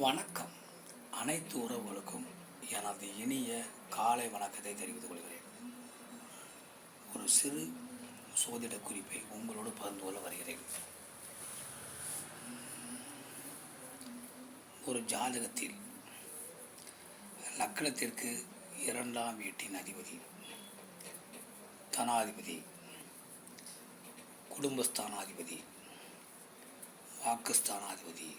வணக்கம். அனைத்து உறவுகளுக்கும் எனது இனிய காலை வணக்கத்தை தெரிவித்துக் கொள்கிறேன். ஒரு சிறு சோதிட குறிப்பை உங்களோடு பகிர்ந்து கொள்ள வருகிறேன். ஒரு ஜாதகத்தில் லக்னத்திற்கு 2ஆம் வீட்டின் அதிபதி, தனாதிபதி, குடும்பஸ்தானாதிபதி, வாக்குஸ்தானாதிபதி,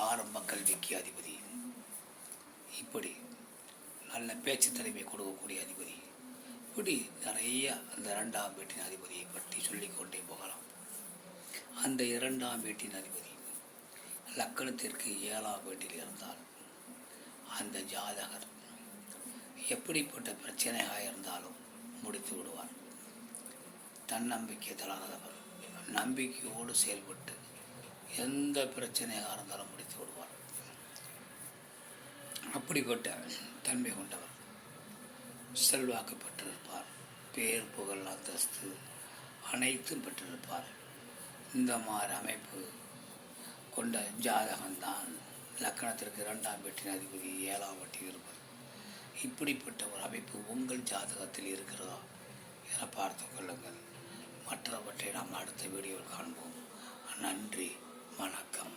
ஆரம்ப கல்விக்கு அதிபதி, இப்படி நல்ல பேச்சு திறமை கொடுக்கக்கூடிய அதிபதி, இப்படி நிறைய அந்த 2ஆம் வீட்டின் அதிபதியை பற்றி சொல்லிக்கொண்டே போகலாம். அந்த 2ஆம் வீட்டின் அதிபதி லக்கணத்திற்கு 7ஆம் வீட்டில் இருந்தால் அந்த ஜாதகர் எப்படிப்பட்ட பிரச்சனையாக இருந்தாலும் முடித்து விடுவார். தன்னம்பிக்கை தளராதவர், நம்பிக்கையோடு செயல்பட்டு எந்த பிரச்சனையாக இருந்தாலும் முடித்து விடுவார். அப்படிப்பட்ட தன்மை கொண்டவர். செல்வாக்கு பெற்றிருப்பார். பேர், புகழ், அந்தஸ்து அனைத்தும் பெற்றிருப்பார். இந்த மாதிரி அமைப்பு கொண்ட ஜாதகம்தான் லக்கணத்திற்கு 2ஆம் வீட்டின் அதிபதி 7ஆம் வீட்டில் இருப்பார். இப்படிப்பட்ட ஒரு அமைப்பு உங்கள் ஜாதகத்தில் இருக்கிறதா என பார்த்து கொள்ளுங்கள். மற்றவற்றை நாம் அடுத்த வீடியோவில் காண்போம். நன்றி, வணக்கம்.